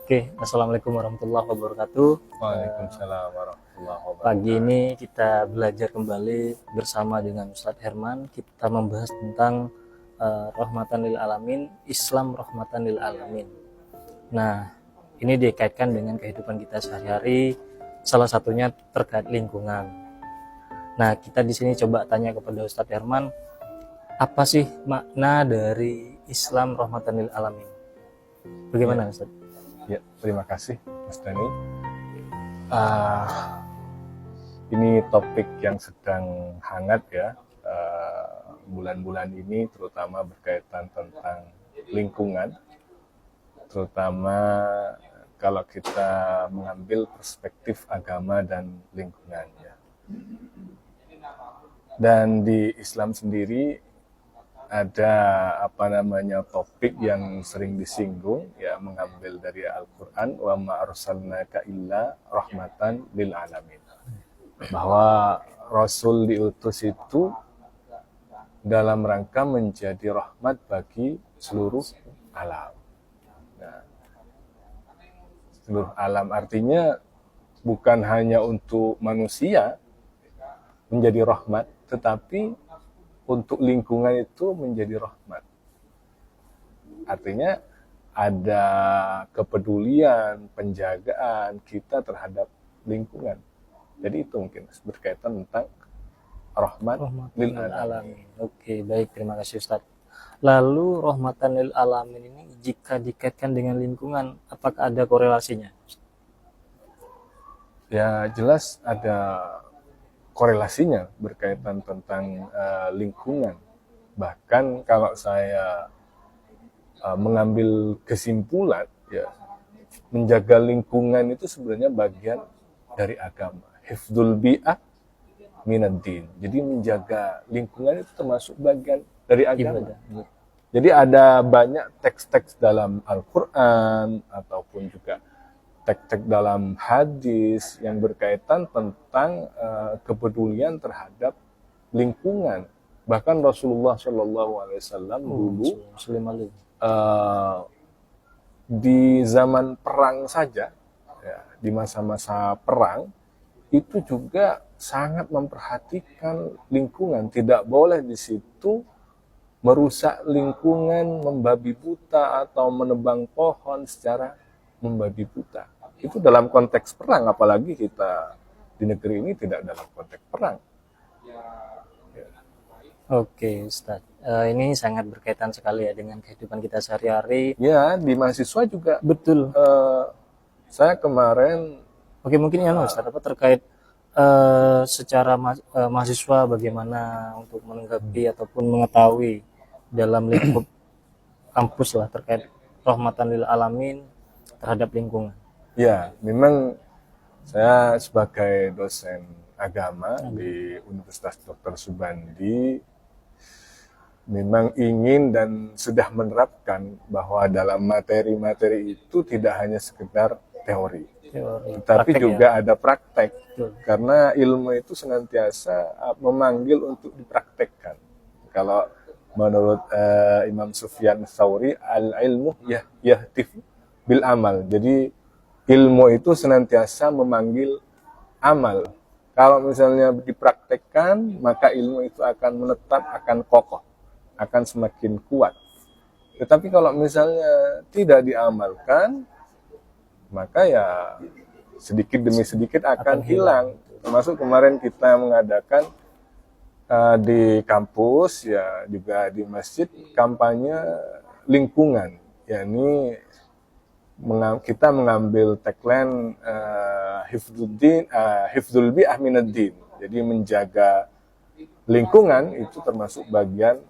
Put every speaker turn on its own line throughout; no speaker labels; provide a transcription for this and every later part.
Oke, Assalamualaikum warahmatullahi wabarakatuh.
Waalaikumsalam warahmatullahi
Pagi
wabarakatuh.
ini kita belajar kembali bersama dengan Ustadz Herman. Kita membahas tentang rahmatan lil alamin, Islam rahmatan lil alamin. Nah, ini dikaitkan dengan kehidupan kita sehari-hari, salah satunya terkait lingkungan. Nah, kita di sini coba tanya kepada Ustadz Herman, apa sih makna dari Islam rahmatan lil alamin? Bagaimana, Ustadz?
Ya, terima kasih Mas Dani. Ini topik yang sedang hangat ya, bulan-bulan ini terutama berkaitan tentang lingkungan, terutama kalau kita mengambil perspektif agama dan lingkungan ya. Dan di Islam sendiri ada topik yang sering disinggung ya, mengambil dari Al-Qur'an, wa ma arsalnaka illa rahmatan lil alamin, bahwa Rasul diutus itu dalam rangka menjadi rahmat bagi seluruh alam. Nah, seluruh alam artinya bukan hanya untuk manusia menjadi rahmat, tetapi untuk lingkungan itu menjadi rahmat. Artinya ada kepedulian, penjagaan kita terhadap lingkungan. Jadi itu mungkin berkaitan tentang rahmat lil alamin.
Oke, baik, terima kasih Ustadz. Lalu rahmatan lil alamin ini jika dikaitkan dengan lingkungan, apakah ada korelasinya?
Ya jelas ada korelasinya berkaitan tentang lingkungan. Bahkan kalau saya mengambil kesimpulan, ya menjaga lingkungan itu sebenarnya bagian dari agama. Hifdzul bi'ah minaddin. Jadi menjaga lingkungan itu termasuk bagian dari agama. Jadi ada banyak teks-teks dalam Al-Quran ataupun juga teks-teks dalam hadis yang berkaitan tentang kepedulian terhadap lingkungan. Bahkan Rasulullah SAW dulu di zaman perang saja, ya, di masa-masa perang itu juga sangat memperhatikan lingkungan. Tidak boleh di situ merusak lingkungan, membabi buta atau menebang pohon secara membabi buta. Itu dalam konteks perang, apalagi kita di negeri ini tidak dalam konteks perang.
Oke, Ustadz. Ini sangat berkaitan sekali ya dengan kehidupan kita sehari-hari.
Ya, di mahasiswa juga.
Betul.
Saya kemarin.
Oke, mungkin ya Ustadz, apa terkait secara mahasiswa bagaimana untuk menanggapi ataupun mengetahui dalam lingkup kampus lah terkait rahmatan lil alamin terhadap lingkungan.
Ya, memang saya sebagai dosen agama di Universitas Dr. Subandi memang ingin dan sudah menerapkan bahwa dalam materi-materi itu tidak hanya sekedar teori, tapi juga ada praktek. Karena ilmu itu senantiasa memanggil untuk dipraktekkan. Kalau menurut Imam Sufyan Tsauri, al-ilmu yahtif bil amal. Jadi ilmu itu senantiasa memanggil amal. Kalau misalnya dipraktekkan, maka ilmu itu akan menetap, akan kokoh, akan semakin kuat. Tetapi kalau misalnya tidak diamalkan, maka ya sedikit demi sedikit akan hilang. Termasuk kemarin kita mengadakan di kampus, ya juga di masjid, kampanye lingkungan. Yakni kita mengambil tagline hifdzul bi'ah minaddin. Jadi menjaga lingkungan itu termasuk bagian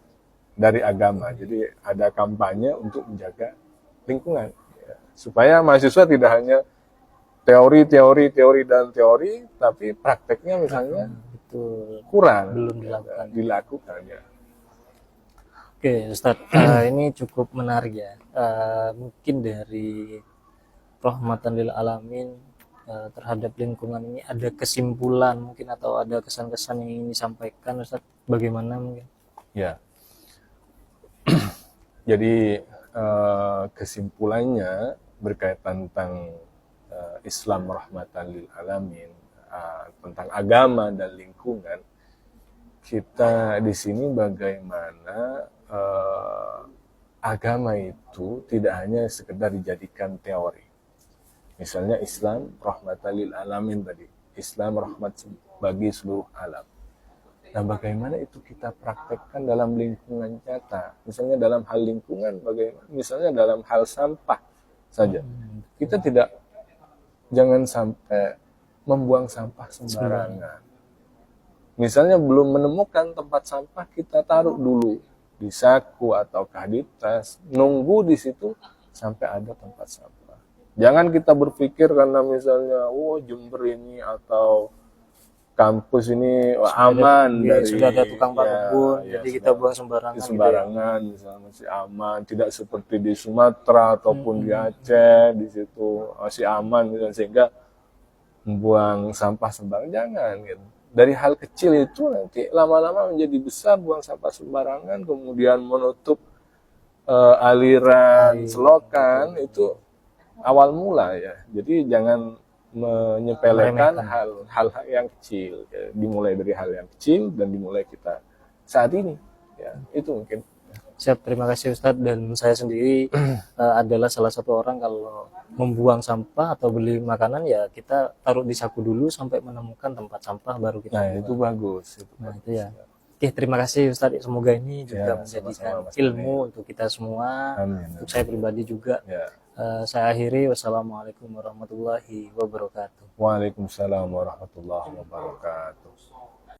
dari agama. Jadi ada kampanye untuk menjaga lingkungan, ya, supaya mahasiswa tidak hanya teori, tapi prakteknya misalnya kurang
belum
dilakukan ya.
Oke, Ustadz, ini cukup menarik ya. Mungkin dari rahmatan lil alamin terhadap lingkungan ini ada kesimpulan mungkin atau ada kesan-kesan yang ingin disampaikan, Ustadz, bagaimana mungkin?
Ya. Jadi kesimpulannya berkaitan tentang Islam rahmatan lil alamin, tentang agama dan lingkungan, kita di sini bagaimana agama itu tidak hanya sekedar dijadikan teori. Misalnya Islam rahmatan lil alamin tadi, Islam rahmat bagi seluruh alam. Nah, bagaimana itu kita praktekkan dalam lingkungan nyata? Misalnya dalam hal lingkungan, bagaimana? Misalnya dalam hal sampah saja. Kita jangan sampai membuang sampah sembarangan. Misalnya belum menemukan tempat sampah, kita taruh dulu di saku ataukah di tas, nunggu di situ sampai ada tempat sampah. Jangan kita berpikir karena misalnya, Jember ini atau kampus ini aman
sudah ada tukang parkir, jadi kita buang sembarangan.
Sembarangan, gitu ya. Misalnya masih aman, tidak seperti di Sumatera ataupun di Aceh, di situ masih aman, misalnya, sehingga membuang sampah sembarangan. Jangan, gitu. Dari hal kecil itu nanti lama-lama menjadi besar, buang sampah sembarangan, kemudian menutup aliran selokan, itu awal mula ya. Jadi jangan menyepelekan hal-hal yang kecil, ya. Dimulai dari hal yang kecil dan dimulai kita saat ini, ya. Itu mungkin.
Siap, terima kasih Ustadz. Dan saya sendiri adalah salah satu orang kalau membuang sampah atau beli makanan ya kita taruh di saku dulu sampai menemukan tempat sampah baru kita buang.
Itu bagus.
Itu ya. Oke, terima kasih Ustadz. Semoga ini juga menjadikan ilmu untuk kita semua.
Amin.
Untuk saya pribadi juga.
Ya.
Saya akhiri. Wassalamualaikum warahmatullahi wabarakatuh.
Waalaikumsalam warahmatullahi wabarakatuh.